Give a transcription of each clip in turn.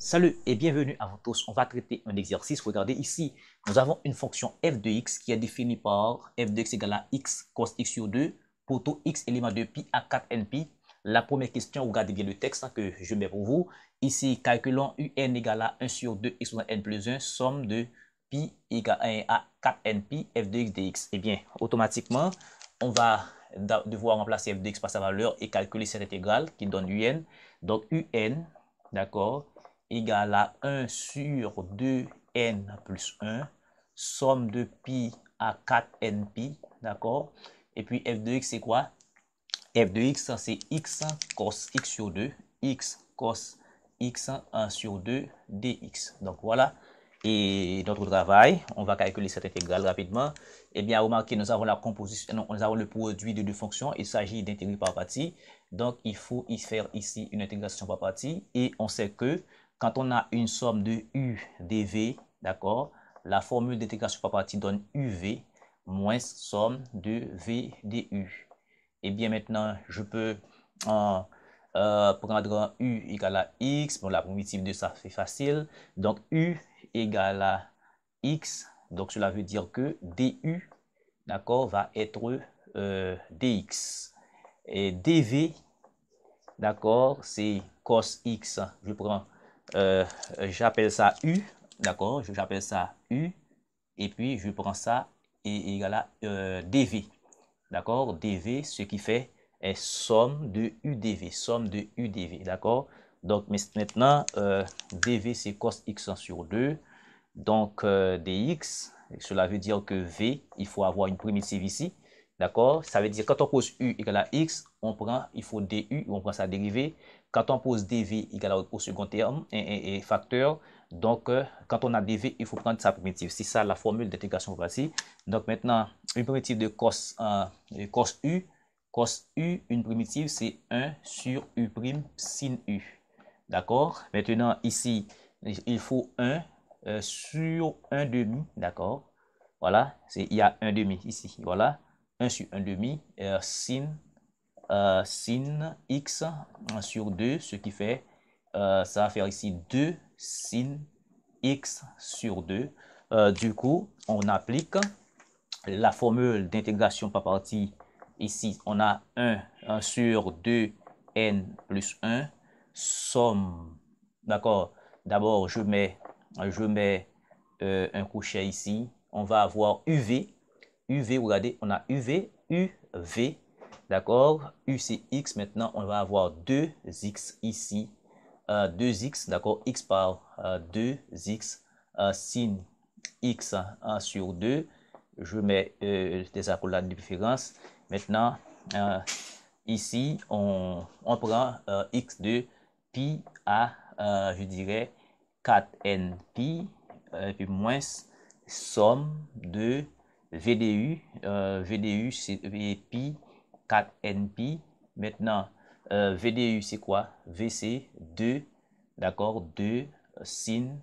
Salut et bienvenue à vous tous. On va traiter un exercice. Regardez ici, nous avons une fonction f de x qui est définie par f de x égale à x cos x sur 2 pour tout x élément de pi à 4npi. La première question, regardez bien le texte que je mets pour vous. Ici, calculons un égale à 1 sur 2 x moins n plus 1, somme de pi égale à 4npi f de x dx. Eh bien, automatiquement, on va devoir remplacer f de x par sa valeur et calculer cette intégrale qui donne un. Donc, un, d'accord, égale à 1 sur 2n plus 1, somme de pi à 4npi, d'accord? Et puis f de x, c'est quoi? F de x, c'est x cos x sur 2, x cos x 1 sur 2 dx. Donc voilà. Et notre travail, on va calculer cette intégrale rapidement. Eh bien, remarquez, nous avons la composition, non, nous avons le produit de deux fonctions. Il s'agit d'intégrer par partie. Donc, il faut y faire ici une intégration par partie. Et on sait que quand on a une somme de u dv, d'accord, la formule d'intégration par partie donne uv moins somme de v du. Et bien maintenant, je peux prendre u égale à x. Bon, la primitive de ça, c'est facile. Donc, u égale à x. Donc, cela veut dire que du, d'accord, va être dx. Et dv, d'accord, c'est cos x. Je prends, j'appelle ça u, d'accord, j'appelle ça u. Et puis, je prends ça et égale à dv. D'accord, dv, ce qui fait est somme de udv, somme de udv, d'accord. Donc maintenant, dv c'est cos x sur 2, donc dx, cela veut dire que v, il faut avoir une primitive ici, d'accord. Ça veut dire quand on pose u égale à x, il faut du, on prend sa dérivée. Quand on pose dv égale au second terme et facteur, donc quand on a dv, il faut prendre sa primitive. C'est ça la formule d'intégration voici. Donc maintenant, une primitive de cos u, une primitive c'est 1 sur u prime sin u. D'accord. Maintenant ici, il faut 1 sur 1 demi, d'accord. Voilà, il y a 1 demi ici, voilà. 1 sur 1 demi, sin x sur 2, ce qui fait, ça va faire ici 2 sin x sur 2. Du coup, on applique la formule d'intégration par partie. Ici, on a 1 sur 2n plus 1, somme, d'accord. D'abord, je mets un crochet ici. On va avoir UV. UV, regardez, on a UV, UV, d'accord. U, c'est X. Maintenant, on va avoir 2X ici. 2X, d'accord. X par 2X sin X 1 sur 2. Je mets des accolades de différence. Maintenant, ici, on prend X de pi à, je dirais, 4npi, et puis moins somme de VDU. VDU, c'est pi 4npi. Maintenant, VDU, c'est quoi? V, c'est 2, d'accord, 2 sin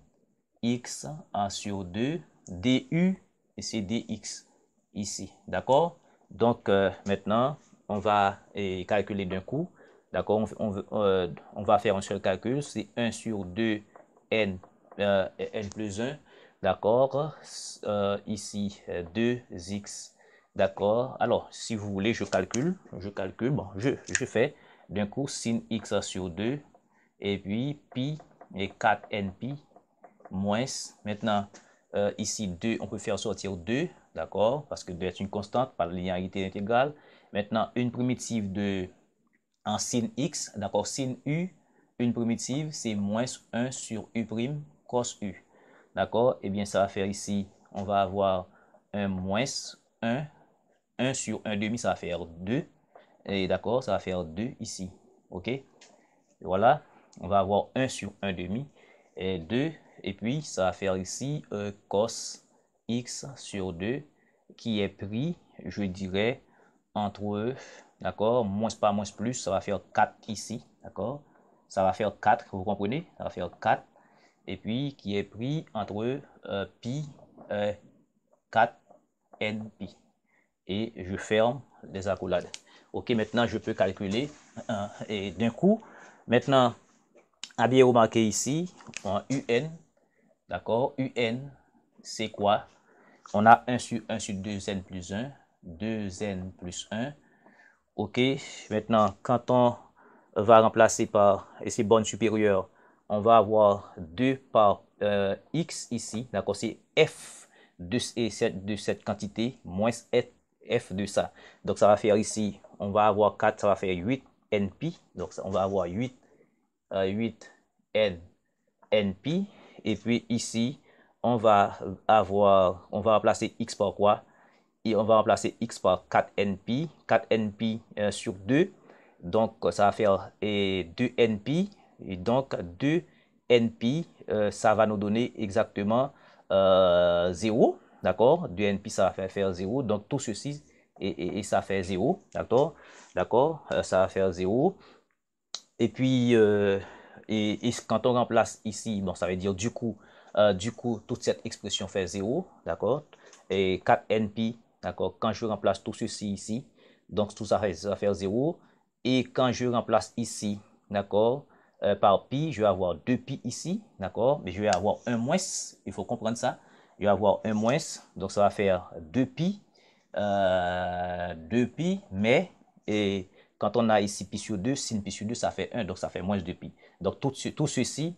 x 1 sur 2, du, et c'est dx ici, d'accord? Donc, maintenant, on va calculer d'un coup, d'accord? On va faire un seul calcul, c'est 1 sur 2 n, n plus 1, d'accord? Ici, 2x, d'accord? Alors, si vous voulez, je calcule, bon, je fais d'un coup sin x sur 2, et puis pi et 4npi, moins, maintenant, ici 2, on peut faire sortir 2, d'accord, parce que 2 est une constante par linéarité intégrale. Maintenant, une primitive en sin x, d'accord, sin u, une primitive, c'est moins 1 sur u prime cos u, d'accord. Et bien, ça va faire ici, on va avoir un moins 1 sur 1 demi, ça va faire 2, et d'accord, ça va faire 2 ici, ok. Voilà, on va avoir 1 sur 1 demi et 2. Et puis, ça va faire ici cos x sur 2 qui est pris, je dirais, entre, d'accord, moins pas moins plus, ça va faire 4 ici, d'accord. Ça va faire 4, vous comprenez? Ça va faire 4. Et puis, qui est pris entre pi 4 npi. Et je ferme les accolades. Ok, maintenant, je peux calculer et d'un coup. Maintenant, à bien remarquer ici, un UN, d'accord? UN, c'est quoi? On a 1 sur 2n plus 1, 2n plus 1. OK, maintenant, quand on va remplacer par ces bornes supérieures, on va avoir 2 par x ici, d'accord? C'est f de cette quantité moins f de ça. Donc, ça va faire ici, on va avoir 4, ça va faire 8 np. Donc, on va avoir 8 n np. Et puis ici, on va remplacer x par quoi? Et on va remplacer x par 4np, 4np sur 2, donc ça va faire 2np, et donc 2np, ça va nous donner exactement 0, d'accord? 2np, ça va faire 0, donc tout ceci, et ça fait 0, d'accord? D'accord, ça va faire 0, et puis, et quand on remplace ici, bon, ça veut dire du coup, toute cette expression fait 0, d'accord? Et 4np, d'accord? Quand je remplace tout ceci ici, donc tout ça, ça va faire 0. Et quand je remplace ici, d'accord, par pi, je vais avoir 2pi ici, d'accord? Mais je vais avoir un moins, il faut comprendre ça. Je vais avoir un moins, donc ça va faire 2pi, 2pi, mais, et quand on a ici pi sur 2, sin pi sur 2, ça fait 1, donc ça fait moins 2pi. Donc tout ceci,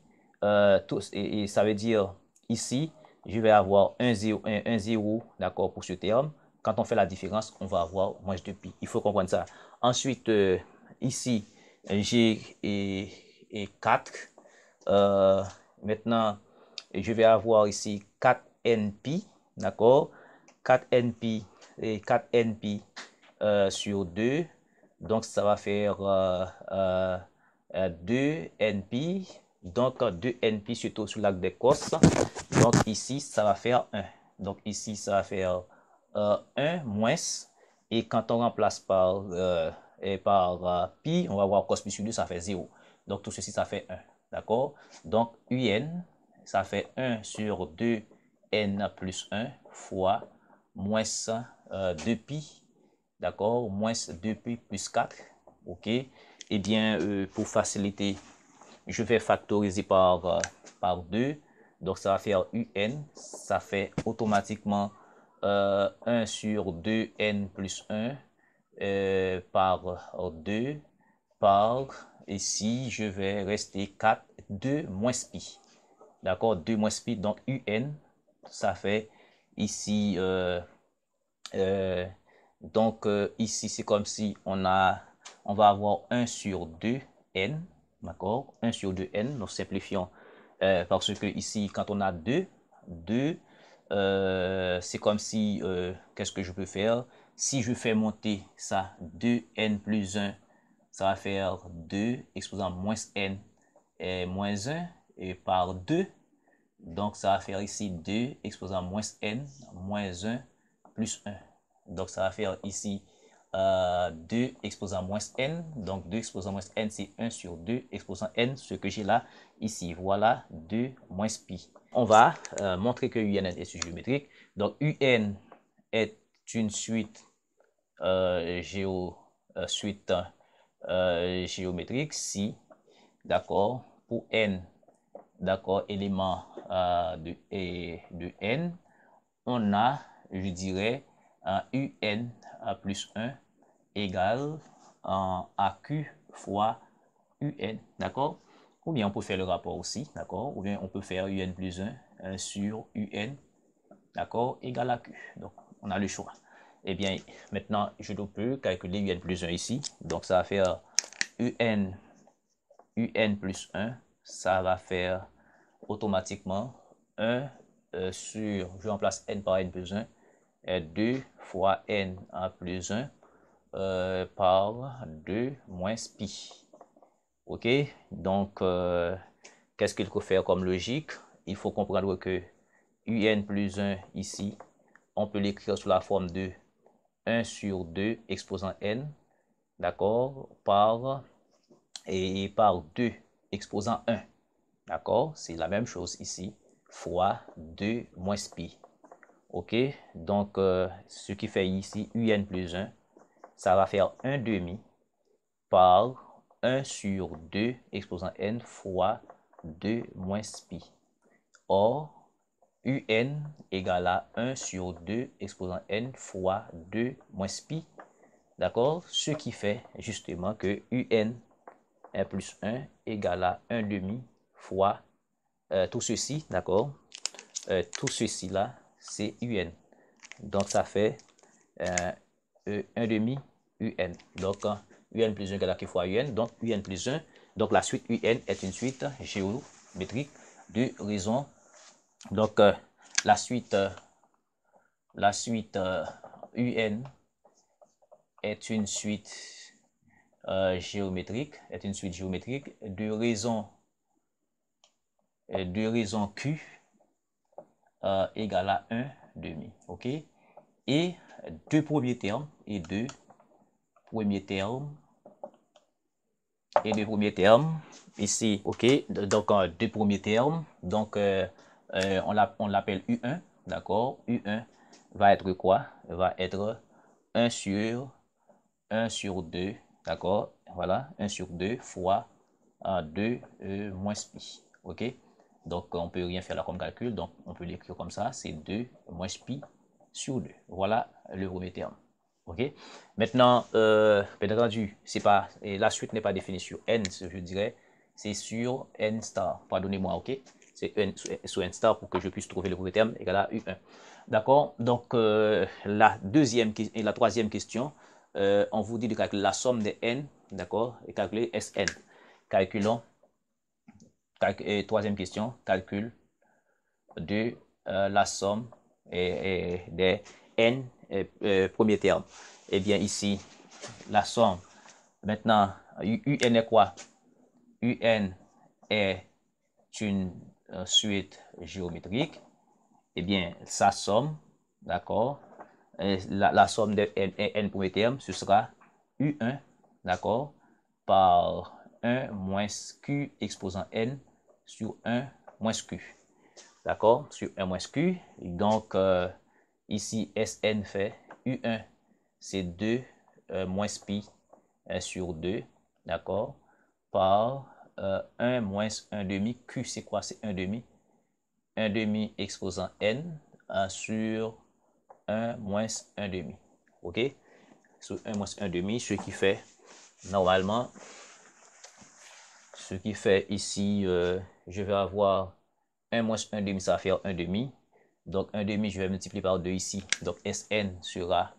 et ça veut dire ici, je vais avoir 1, 0, 1, 0, d'accord, pour ce terme. Quand on fait la différence, on va avoir moins 2pi. Il faut comprendre ça. Ensuite, ici, j'ai et 4. Maintenant, je vais avoir ici 4np, d'accord? 4np et 4np sur 2. Donc, ça va faire 2np. Donc, 2np surtout sur l'acte des cos. Donc, ici, ça va faire 1. Donc, ici, ça va faire 1 moins. Et quand on remplace par pi, on va voir cos pi sur 2, ça fait 0. Donc, tout ceci, ça fait 1. D'accord? Donc, un, ça fait 1 sur 2n plus 1 fois moins 2pi. D'accord? Moins 2pi plus 4. OK? Eh bien, pour faciliter, je vais factoriser par 2. Donc, ça va faire un. Ça fait automatiquement 1 sur 2n plus 1 par 2 par, ici, je vais rester 4, 2 moins pi. D'accord? 2 moins pi, donc un, ça fait ici, donc ici, c'est comme si on va avoir 1 sur 2n, d'accord? 1 sur 2n, nous simplifions, parce que ici, quand on a 2, c'est comme si, qu'est-ce que je peux faire? Si je fais monter ça, 2n plus 1, ça va faire 2 exposant moins n et moins 1 et par 2. Donc, ça va faire ici 2 exposant moins n moins 1 plus 1. Donc, ça va faire ici 2 exposant moins n. Donc, 2 exposant moins n, c'est 1 sur 2 exposant n, ce que j'ai là, ici. Voilà 2 moins pi. On va montrer que UN est géométrique. Donc, UN est une suite, géométrique si, d'accord, pour n, d'accord, élément de n, on a, je dirais, un plus 1 égale AQ fois un, d'accord? Ou bien on peut faire le rapport aussi, d'accord? Ou bien on peut faire un plus 1 sur un, d'accord, égal à Q. Donc, on a le choix. Eh bien, maintenant, je peux calculer un plus 1 ici. Donc, ça va faire un plus 1. Ça va faire automatiquement 1 sur, je remplace n par n plus 1, 2 fois n plus 1 par 2 moins pi. OK? Donc, qu'est-ce qu'il faut faire comme logique? Il faut comprendre que un plus 1 ici, on peut l'écrire sous la forme de 1 sur 2 exposant n, d'accord, par 2 exposant 1, d'accord, c'est la même chose ici, fois 2 moins pi. OK, donc ce qui fait ici un plus 1, ça va faire 1 demi par 1 sur 2 exposant n fois 2 moins pi. Or, un égale à 1 sur 2 exposant n fois 2 moins pi. D'accord? Ce qui fait justement que un plus 1 égale à 1 demi fois tout ceci, d'accord? Tout ceci là, c'est un. Donc, ça fait 1 demi un. Donc, un plus 1 égale à qui fois un. Donc, un plus 1. Donc, la suite un est une suite géométrique de raison. Donc, la suite un est une suite géométrique, de raison Q égale à 1 demi. OK? Et deux premiers termes, ici, OK? Donc, deux premiers termes. Donc, on l'appelle U1, d'accord? U1 va être quoi? Va être 1 sur 2, d'accord? Voilà, 1 sur 2 fois 2 moins pi, ok? Donc, on peut rien faire là comme calcul, donc on peut l'écrire comme ça, c'est 2 moins pi sur 2. Voilà le premier terme, ok? Maintenant, bien entendu, c'est pas, et la suite n'est pas définie sur n, je dirais, c'est sur n star, pardonnez-moi, ok? C'est sur n star pour que je puisse trouver le premier terme égal à U1. D'accord? Donc, la troisième question, on vous dit de calculer la somme des n, d'accord? Et calculer Sn. Calculons. Troisième question, calcul de la somme des n premiers termes. Eh bien, ici, la somme. Maintenant, UN est quoi? UN est une suite géométrique. Eh bien, sa somme, d'accord? La somme de n premiers termes, ce sera U1, d'accord? Par 1 moins Q exposant n sur 1 moins Q. D'accord? Sur 1 moins Q. Donc, ici, Sn fait U1, c'est 2 moins pi sur 2. D'accord? Par 1 moins 1 demi. Q, c'est quoi? C'est 1 demi. 1 demi exposant n sur 1 moins 1 demi. OK? Sur 1 moins 1 demi, ce qui fait, normalement, ce qui fait ici, je vais avoir 1 moins 1 demi, ça va faire 1 demi. Donc, 1 demi, je vais multiplier par 2 ici. Donc, Sn sera,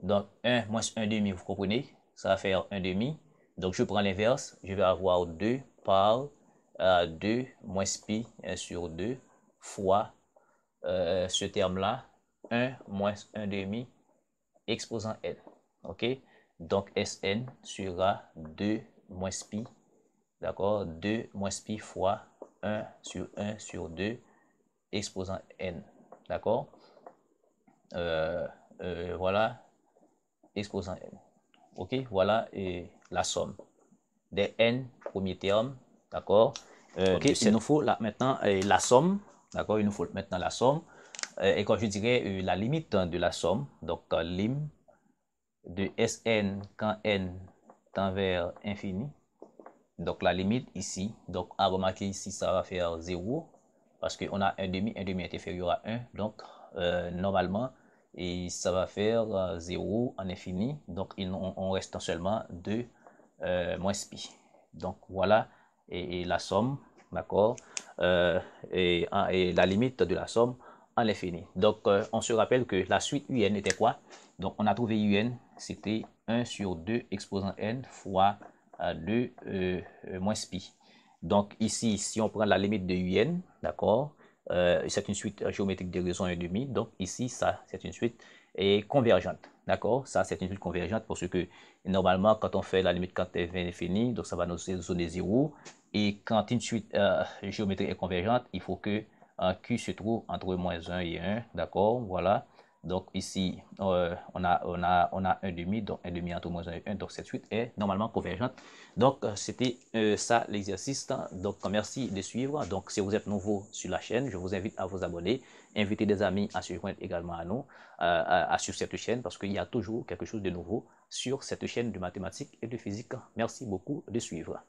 donc 1 moins 1 demi, vous comprenez? Ça va faire 1 demi. Donc, je prends l'inverse. Je vais avoir 2 par 2 moins pi sur 2 fois ce terme-là, 1 moins 1 demi exposant n. OK? Donc, Sn sera 2 moins pi, d'accord? 2 moins pi fois 1 sur 2 exposant n. D'accord? Voilà, exposant n. OK? Voilà la somme des n premiers termes. D'accord? OK, il nous faut là, maintenant la somme. D'accord? Il nous faut maintenant la somme. Et quand je dirais la limite de la somme, donc lim de Sn quand n tend vers infini. Donc la limite ici, donc à remarquer ici, ça va faire 0 parce qu'on a un demi est inférieur à 1. Donc normalement, et ça va faire 0 en infini. Donc on reste seulement 2 moins pi. Donc voilà et la somme, d'accord, et la limite de la somme à l'infini. Donc on se rappelle que la suite UN était quoi? Donc on a trouvé UN, c'était 1 sur 2 exposant n fois 2 moins pi. Donc ici, si on prend la limite de UN, d'accord, c'est une suite géométrique de raison 1,5. Donc ici, ça, c'est une suite convergente. D'accord? Ça, c'est une suite convergente parce que normalement, quand on fait la limite quand elle est infinie, donc ça va nous donner 0. Et quand une suite géométrique est convergente, il faut que Q se trouve entre moins 1 et 1. D'accord? Voilà. Donc ici, on a 1 demi, donc 1 demi entre moins 1 et 1. Donc cette suite est normalement convergente. Donc c'était ça l'exercice. Donc merci de suivre. Donc si vous êtes nouveau sur la chaîne, je vous invite à vous abonner. Invitez des amis à se joindre également à nous, sur cette chaîne, parce qu'il y a toujours quelque chose de nouveau sur cette chaîne de mathématiques et de physique. Merci beaucoup de suivre.